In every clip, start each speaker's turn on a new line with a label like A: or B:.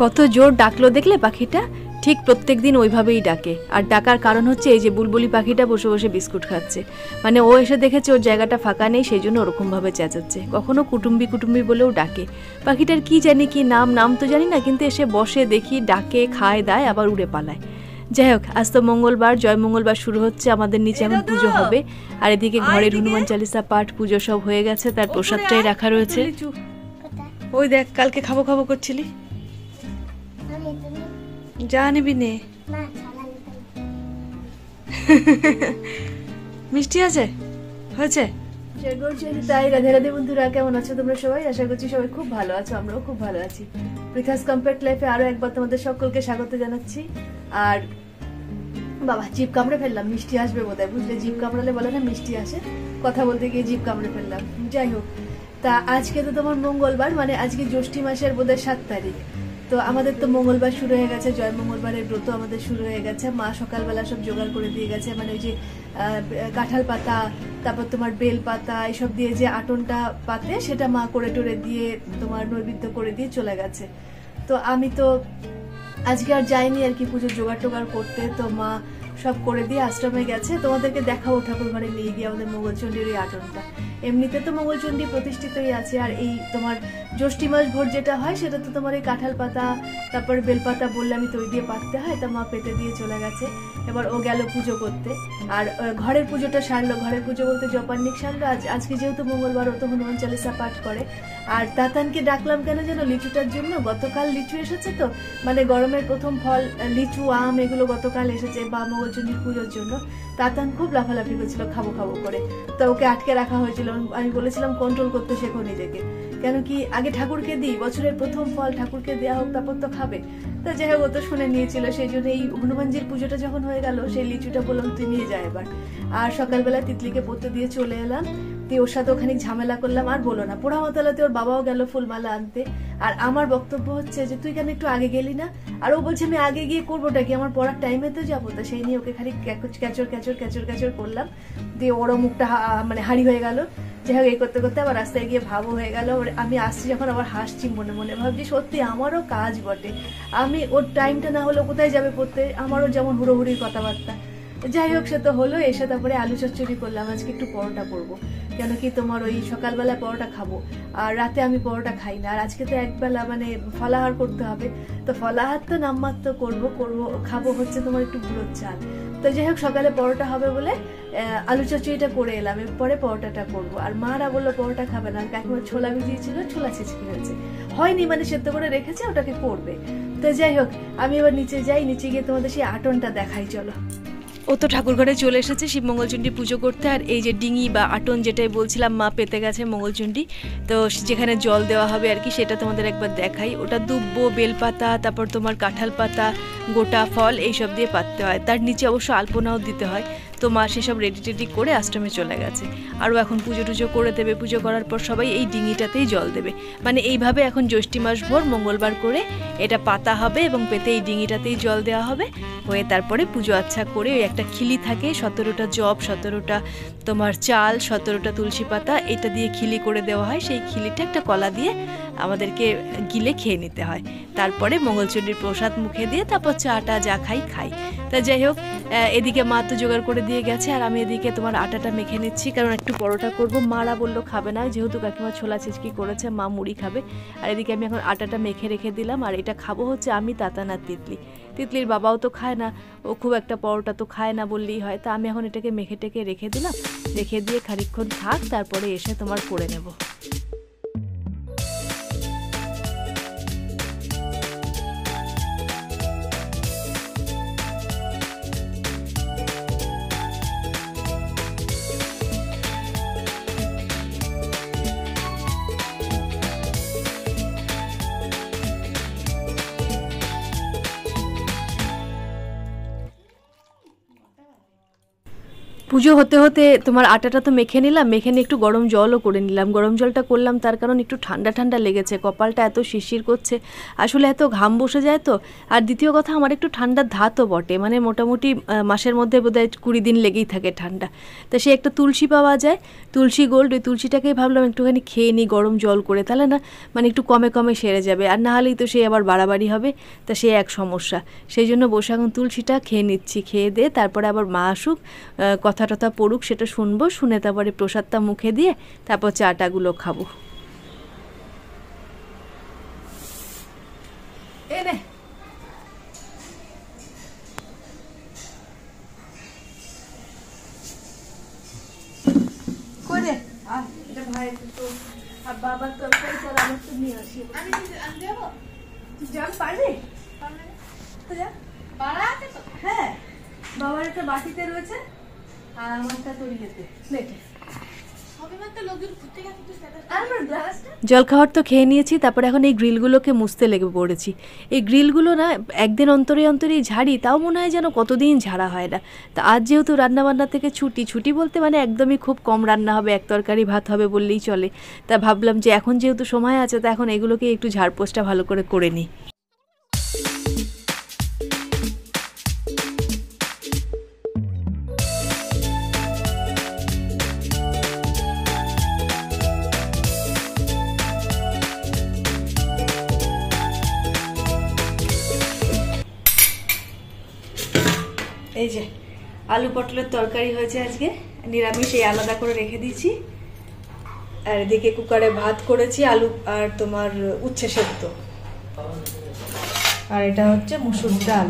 A: কত জোর ডাকলো দেখলে পাখিটা, ঠিক প্রত্যেক দিন ওইভাবেই ডাকে। আর ডাকার কারণ হচ্ছে এই যে বুলবুলি পাখিটা বসে বসে বিস্কুট খাচ্ছে, মানে ও এসে দেখেছে ওর জায়গাটা ফাঁকা নেই, সেই জন্য ওরকমভাবে চেঁচাচ্ছে। কখনো কুটুম্বি কুটুম্বি বলেও ডাকে। পাখিটার কি জানি কি নাম তো জানি না, কিন্তু এসে বসে দেখি, ডাকে, খায় দায়, আবার উড়ে পালায়। যাই হোক, আজ তো মঙ্গলবার, জয় মঙ্গলবার শুরু হচ্ছে। আমাদের নিচে এখন পুজো হবে, আর এদিকে ঘরের হনুমান চালিসা পাঠ পুজো সব হয়ে গেছে, তার প্রসাদটাই রাখা রয়েছে। ওই দেখ, কালকে খাবো খাবো করছিলি, যা নিবি নে। মিষ্টি আছে, হয়েছে। তাই রাধে রাধে বন্ধুরা, কেমন আছো তোমরা সবাই? আশা করছি সবাই খুব ভালো আছো, আমরাও খুব ভালো আছি। পৃথাস কমপ্লিট লাইফে আরো একবার তোমাদের সকলকে স্বাগত জানাচ্ছি। আর বাবা, জিভ কামড়ে ফেললাম, মিষ্টি আসবে বোধহয়, বুঝলে? জিভ কামড়ালে বলে না মিষ্টি আসে, কথা বলতে গিয়ে জিভ কামড়ে ফেললাম। যাই হোক, তা আজকে তো তোমার মঙ্গলবার, মানে আজকে জ্যৈষ্ঠী মাসের বোধহয় 7 তারিখ। তো আমাদের তো মঙ্গলবার শুরু হয়ে গেছে, জয় মঙ্গলবারের ব্রত আমাদের শুরু হয়ে গেছে। মা সকালবেলা সব জোগাড় করে দিয়ে গেছে, মানে ওই যে কাঁঠাল পাতা, তারপর তোমার বেল পাতা, এসব দিয়ে যে আটনটা পাতে, সেটা মা করে টোরে দিয়ে তোমার নৈবেদ্য করে দিয়ে চলে গেছে। তো আমি তো আজকে আর যাইনি আর কি পুজোর জোগাড় টোগাড় করতে। তো মা সব করে দিয়ে আশ্রমে গেছে। তোমাদেরকে দেখাবো ঠাকুর ঘরে নিয়ে গিয়ে আমাদের মঙ্গলচণ্ডীর এই আটনটা। এমনিতে তো মঙ্গলচণ্ডী প্রতিষ্ঠিতই আছে, আর এই তোমার জ্যৈষ্ঠী মাস ভোর যেটা হয় সেটা তো তোমার এই কাঁঠাল পাতা, তারপর বেলপাতা বললে আমি তো ওই দিয়ে পাততে হয়, তা মা পেতে দিয়ে চলে গেছে। এবার ও গেল পুজো করতে, আর ঘরের পুজোটা সারলো। ঘরের পুজো বলতে জপান্নিক সারলো। আজকে যেহেতু মঙ্গলবার, ও তো হনুমান চালিসা পাঠ করে। আর তাতানকে ডাকলাম কেন যেন, লিচুটার জন্য। গতকাল লিচু এসেছে, তো মানে গরমের প্রথম ফল লিচু, আম, এগুলো গতকাল এসেছে বা মঙ্গলচণ্ডীর পুজোর জন্য। তাতান খুব লাফালাফি করছিল খাবো খাবো করে, তো ওকে আটকে রাখা হয়েছিল। আমি বলেছিলাম কন্ট্রোল করতে শেখো নিজেকে, কেন কি আগে ঠাকুরকে দিই, বছরের প্রথম ফল ঠাকুরকে দেওয়া হোক, তারপর তো খাবে। তা যাই হোক, ও তো শুনে নিয়েছিল। সেই জন্য এই হনুমানজির পুজোটা যখন হয়ে গেল, সেই লিচুটা বললাম তুই নিয়ে যা এবার। আর সকালবেলা তিতলিকে পড়তে দিয়ে চলে এলাম, দিয়ে ওর সাথে ওখানে ঝামেলা করলাম। আর বলো না, পোড়ামাতলাতে ওর বাবাও গেল ফুলমালা আনতে। আর আমার বক্তব্য হচ্ছে যে তুই কেন একটু আগে গেলি না? আর ও বলছে আমি আগে গিয়ে করবোটা কি, আমার পড়ার টাইমে তো যাবো। তো সেই নিয়ে ওকে খালি ক্যাচর ক্যাচর ক্যাচর ক্যাচর করলাম, দিয়ে ওরও মুখটা মানে হাড়ি হয়ে গেল। যাই হোক, এই করতে করতে আবার রাস্তায় গিয়ে ভাবও হয়ে গেল। আমি আসছি যখন আবার হাসছি মনে মনে, ভাবছি সত্যি আমারও কাজ বটে। আমি ওর টাইমটা না হলে কোথায় যাবে পড়তে, আমারও যেমন হুড়োহুড়ির কথাবার্তা। যাই হোক, সে তো হলো। এসে তারপরে আলু চচ্চড়ি করলাম। আজকে একটু পরোটা করবো, কেন কি তোমার ওই সকালবেলা পরোটা খাবো, আর রাতে আমি পরোটা খাই না। আর আজকে তো একবেলা মানে ফলাহার করতে হবে, তো ফলাহার তো নামমাত্র করবো, খাবো হচ্ছে তোমার একটু গুঁড়োর চাল। তো যাই হোক, সকালে পরোটা হবে বলে আলু চচ্চড়িটা করে এলাম, এরপরে পরোটাটা করবো। আর মারা বললো পরোটা খাবে না, কাকিমা ছোলা ভিজিয়েছিল, ছোলা ছিচকি হয়েছে, হয়নি মানে সেদ্ধ করে রেখেছে, ওটাকে করবে। তো যাই হোক, আমি এবার নিচে যাই, নিচে গিয়ে তোমাদের সেই আটনটা দেখাই, চলো। ও তো ঠাকুর ঘরে চলে এসেছে শিব মঙ্গলচণ্ডী পুজো করতে। আর এই যে ডিঙি বা আটন যেটাই বলছিলাম, মা পেতে গেছে মঙ্গলচণ্ডী, তো যেখানে জল দেওয়া হবে আর কি, সেটা তোমাদের একবার দেখাই। ওটা দুব্বো, বেলপাতা, তারপর তোমার কাঁঠাল পাতা, গোটা ফল, এইসব দিয়ে পাততে হয়। তার নিচে অবশ্য আলপনাও দিতে হয়। তো মা সেসব রেডি টেডি করে আশ্রমে চলে গেছে। আরও এখন পুজো টুজো করে দেবে। পুজো করার পর সবাই এই ডিঙিটাতেই জল দেবে, মানে এইভাবে এখন জ্যৈষ্ঠী মাস ভোর মঙ্গলবার করে এটা পাতা হবে এবং পেতে এই ডিঙিটাতেই জল দেওয়া হবে। হয়ে তারপরে পুজো আচ্ছা করে ওই একটা খিলি থাকে, 17টা জব, 17টা তোমার চাল, 17টা তুলসী পাতা, এটা দিয়ে খিলি করে দেওয়া হয়। সেই খিলিটা একটা কলা দিয়ে আমাদেরকে গিলে খেয়ে নিতে হয়। তারপরে মঙ্গলচণ্ডীর প্রসাদ মুখে দিয়ে তারপর চাটা যা খাই। তা যাই হোক, এদিকে মা তো জোগাড় করে দিয়ে গেছে, আর আমি এদিকে তোমার আটাটা মেখে নিচ্ছি, কারণ একটু পরোটা করব। মারা বললো খাবে না, যেহেতু কাকিমা ছোলা ছিচকি করেছে, মা মুড়ি খাবে। আর এদিকে আমি এখন আটাটা মেখে রেখে দিলাম। আর এটা খাবো হচ্ছে আমি, তাতান আর তিতলির বাবাও তো খায় না, ও খুব একটা পরোটা তো খায় না বললেই হয়। তা আমি এখন এটাকে মেখে টেকে রেখে দিলাম, রেখে দিয়ে খানিকক্ষণ থাক, তারপরে এসে তোমার করে নেব। পুজো হতে হতে তোমার আটাটা তো মেখে নিলাম, মেখে নিয়ে একটু গরম জলও করে নিলাম। গরম জলটা করলাম তার কারণ একটু ঠান্ডা ঠান্ডা লেগেছে, কপালটা এত শিরশির করছে, আসলে এত ঘাম বসে যায় তো। আর দ্বিতীয় কথা, আমার একটু ঠান্ডার ধাতও বটে, মানে মোটামুটি মাসের মধ্যে বোধহয় 20 দিন লেগেই থাকে ঠান্ডা। তা সে একটা তুলসী পাওয়া যায়, তুলসী গোল্ড, ওই তুলসীটাকেই ভাবলাম একটুখানি খেয়ে নিই গরম জল করে, তাহলে না মানে একটু কমে কমে সেরে যাবে, আর না হলেই তো সে আবার বাড়াবাড়ি হবে, তা সে এক সমস্যা। সেই জন্য বসে এখন তুলসীটা খেয়ে নিচ্ছি, খেয়ে দিয়ে তারপরে আবার মা আসুক, কথা টথা পড়ুক, সেটা শুনবো, শুনে তারপরে প্রসাদটা মুখে দিয়ে তারপর চাটাগুলো খাবো। বাবার তরকারি তো আমার তো নিয়ে আসি, জল পারবি? হ্যাঁ, বাবার একটা বাটিতে রয়েছে আর আমারটা তরিয়েতে প্লেটে। জল খাওয়ার তো খেয়ে নিয়েছি, তারপরে এখন এই গ্রিলগুলোকে মুছতে লেগে পড়েছি। এই গ্রিলগুলো না একদিন অন্তরে অন্তরেই ঝাড়ি, তাও মনে হয় যেন কতদিন ঝাড়া হয় না। তা আজ যেহেতু রান্নাবান্না থেকে ছুটি বলতে মানে একদমই খুব কম রান্না হবে, এক তরকারি ভাত হবে বললেই চলে। তা ভাবলাম যে এখন যেহেতু সময় আছে, তা এখন এগুলোকে একটু ঝাড়পোছটা ভালো করে নিই। এই যে আলু পটলের তরকারি হয়েছে আজকে, নিরামিষ, এই আলাদা করে রেখে দিয়েছি। আর এদিকে কুকারে ভাত করেছি, আলু আর তোমার উচ্ছে সেদ্ধ, আর এটা হচ্ছে মুসুর ডাল।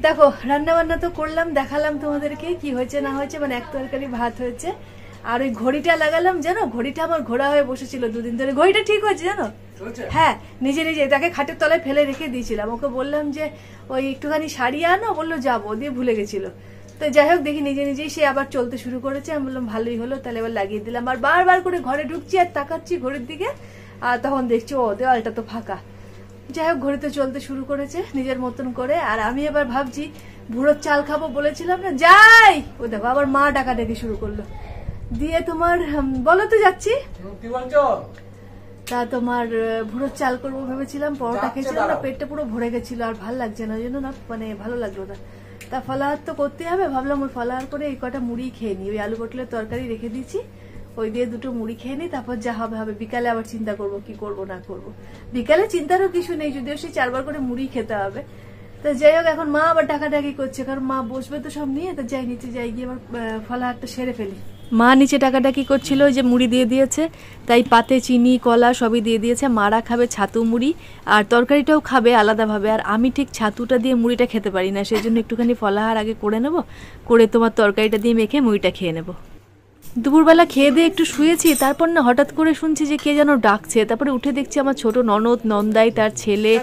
A: দেখো রান্না বান্না তো করলাম, দেখালাম তোমাদেরকে কি হয়েছে না হয়েছে, মানে এক তরকারি ভাত হয়েছে। আর ওই ঘড়িটা লাগালাম, জানো ঘড়িটা আমার ঘোরা হয়ে বসেছিল 2 দিন ধরে, ঘড়িটা ঠিক হয়েছে জানো। হ্যাঁ, নিজে তাকে খাটের তলায় ফেলে রেখে দিয়েছিলাম, ওকে বললাম যে ওই একটুখানি শাড়ি আনো, বললো যাবো, দিয়ে ভুলে গেছিল। তো যাই হোক, দেখি নিজেই সে আবার চলতে শুরু করেছে। আমি বললাম ভালোই হলো, তাহলে এবার লাগিয়ে দিলাম। আর বারবার করে ঘরে ঢুকছি আর তাকাচ্ছি ঘড়ির দিকে, আর তখন দেখছি ও দেওয়ালটা তো ফাঁকা। যাই হোক, ঘড়িতে চলতে শুরু করেছে নিজের মতন করে। আর আমি এবার ভাবছি ভুড়োর চাল খাবো, বলেছিলাম না যাই, ও দেখো আবার মা ডাকাডাকি শুরু করলো। দিয়ে তোমার বলো তো যাচ্ছি, তা তোমার ভুড়োর চাল করবো ভেবেছিলাম, পরোটা খেয়েছিলাম না, পেটটা পুরো ভরে গেছিল, আর ভাল লাগছে না, ওই জন্য না মানে ভালো লাগলো না। তা ফলাহার তো করতে হবে, ভাবলাম ওই ফলাহার করে এই কটা মুড়ি খেয়ে নিই, ওই আলু পটলের তরকারি রেখে দিয়েছি, ওই দিয়ে 2টো মুড়ি খেয়ে নিই, তারপর যা হবে বিকালে আবার চিন্তা করবো কি করবো না করবো। বিকালে চিন্তারও কিছু নেই, যদিও সেই 4বার করে মুড়ি খেতে হবে। তো যাই হোক, এখন মা আবার ডাকাডাকি করছে, কারণ মা বসবে তো সব নিয়ে, তো যাই নিচে যাই গিয়ে আবার ফলাহারটা সেরে ফেলি। মা নিচে ডাকাডাকি করছিল, ওই যে মুড়ি দিয়ে দিয়েছে, তাই পাতে চিনি কলা সবই দিয়ে দিয়েছে। মারা খাবে ছাতু মুড়ি, আর তরকারিটাও খাবে আলাদাভাবে, আর আমি ঠিক ছাতুটা দিয়ে মুড়িটা খেতে পারি না, সেই জন্য একটুখানি ফলাহার আগে করে নেবো, করে তোমার তরকারিটা দিয়ে মেখে মুড়িটা খেয়ে নেবো। দুপুরবেলা খেয়ে দিয়ে একটু শুয়েছি, তারপর না হঠাৎ করে শুনছি যে কে যেন ডাকছে। তারপরে উঠে দেখছি আমার ছোট ননদ, নন্দাই, তার ছেলে,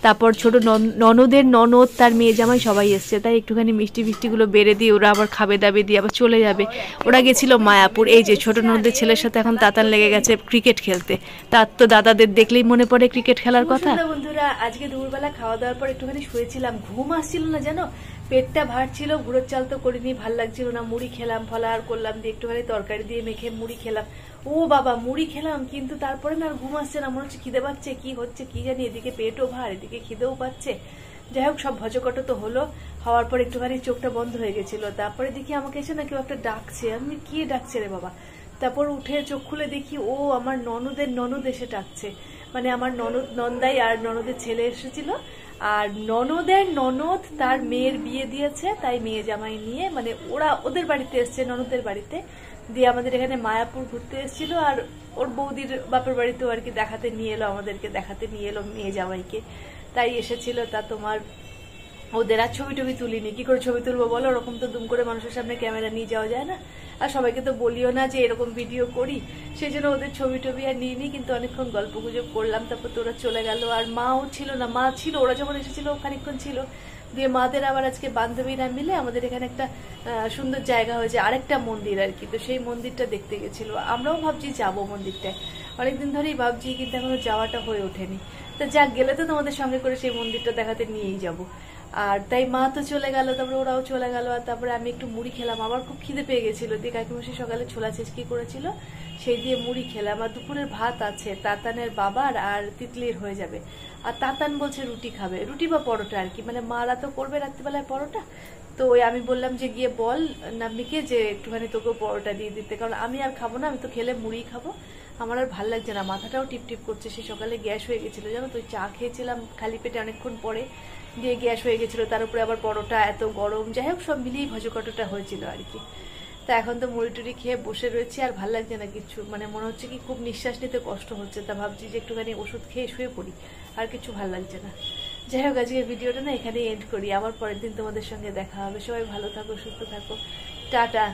A: তারপর ছোট ননদের ননদ, তার মেয়ে জামাই সবাই এসছে। তাই একটুখানি মিষ্টিগুলো বেড়ে দিয়ে ওরা আবার খাবে দাবে দিয়ে আবার চলে যাবে। ওরা গেছিল মায়াপুর। এই যে ছোট ননদের ছেলের সাথে এখন তাতান লেগে গেছে ক্রিকেট খেলতে। তার তো দাদাদের দেখলেই মনে পড়ে ক্রিকেট খেলার কথা। বন্ধুরা, আজকে দুপুরবেলা খাওয়া দাওয়ার পর একটুখানি শুয়েছিলাম, ঘুম আসছিল না জানো, পেটটা ভার ছিল, ভুড়োর চাল তো করিনি, ভাল লাগছিল না। মুড়ি খেলাম, ফলাহার করলাম, দিয়ে একটুখানি তরকারি দিয়ে মেখে মুড়ি খেলাম। ও বাবা, মুড়ি খেলাম, কিন্তু তারপরে না আর ঘুম আসছে না, মনে হচ্ছে খিদে পাচ্ছে, কি হচ্ছে কি জানি, এদিকে পেটও ভার, এদিকে খিদেও পাচ্ছে। যাই হোক, সব ভজকট তো হলো, হওয়ার পর একটুখানি চোখটা বন্ধ হয়ে গেছিল। তারপরে দেখি আমাকে এসে না কেউ একটা ডাকছে, আমি কি ডাকছে রে বাবা। তারপর উঠে চোখ খুলে দেখি ও আমার ননদের ননদ এসে ডাকছে, মানে আমার নন্দাই আর ননদের ছেলে এসেছিল। আর ননদের ননদ তার মেয়ের বিয়ে দিয়েছে, তাই মেয়ে জামাই নিয়ে মানে ওরা ওদের বাড়িতে এসছে, ননদের বাড়িতে, দিয়ে আমাদের এখানে মায়াপুর ঘুরতে এসেছিল। আর ওর বৌদির বাপের বাড়িতেও আর কি দেখাতে নিয়ে এলো, আমাদেরকে দেখাতে নিয়ে এলো মেয়ে জামাইকে, তাই এসেছিল। তা তোমার ওদের আর ছবি টবি তুলিনি, কি করে ছবি তুলবো বলো, ওরকম তো দুম করে মানুষের সামনে ক্যামেরা নিয়ে যাওয়া যায় না, আর সবাইকে তো বলিও না যে এরকম ভিডিও করি, সেই জন্য ওদের ছবি টবি আর নিইনি। কিন্তু অনেকক্ষণ গল্প গুজব করলাম, তারপর তো ওরা চলে গেল, আর মাও ছিল না, মা ছিল, ওরা যখন এসেছিল খানিকক্ষণ ছিল, দিয়ে মাদের আবার আজকে বান্ধবীরা মিলে আমাদের এখানে একটা সুন্দর জায়গা হয়েছে, আরেকটা মন্দির আর কি, তো সেই মন্দিরটা দেখতে গেছিল। আমরাও ভাবছি যাবো মন্দিরটায়, অনেকদিন ধরেই ভাবছি, কিন্তু এখনো যাওয়াটা হয়ে ওঠেনি। তা যাক, গেলে তো তোমাদের সঙ্গে করে সেই মন্দিরটা দেখাতে নিয়েই যাব। আর তাই মা তো চলে গেল, তারপরে ওরাও চলে গেল, আর তারপরে আমি একটু মুড়ি খেলাম, আমার খুব খিদে পেয়ে গেছিল, দিয়ে কাকিমশাই সকালে ছোলা ছেচকি করেছিল, সেই দিয়ে মুড়ি খেলাম। আর দুপুরের ভাত আছে, তাতানের বাবার আর তিতলির হয়ে যাবে। আর তাতান বলছে রুটি খাবে, রুটি বা পরোটা আর কি, মানে মারা তো করবে রাত্রিবেলায় পরোটা। তো ওই আমি বললাম যে গিয়ে বল নাম্মিকে যে একটুখানি তোকেও পরোটা দিয়ে দিতে, কারণ আমি আর খাবো না, আমি তো খেলে মুড়ি খাবো, আমার আর ভাল লাগছে না, মাথাটাও টিপ টিপ করছে। সে সকালে গ্যাস হয়ে গেছিল জানো তো, চা খেয়েছিলাম খালি পেটে অনেকক্ষণ পরে, দিয়ে গ্যাস হয়ে গেছিল, তার উপরে আবার পরোটা এত গরম, যাই হোক সব মিলিয়েই ভজকটটা হয়েছিল আর কি। তা এখন তো মুড়ি টুড়ি খেয়ে বসে রয়েছি, আর ভাল লাগছে না কিছু, মানে মনে হচ্ছে কি খুব নিঃশ্বাস নিতে কষ্ট হচ্ছে, তা ভাবছি যে একটুখানি ওষুধ খেয়ে শুয়ে পড়ি, আর কিছু ভাল লাগছে না। যাই হোক, আজকের ভিডিওটা না এখানেই এন্ড করি, আবার পরের দিন তোমাদের সঙ্গে দেখা হবে। সবাই ভালো থাকো, সুস্থ থাকো, টাটা।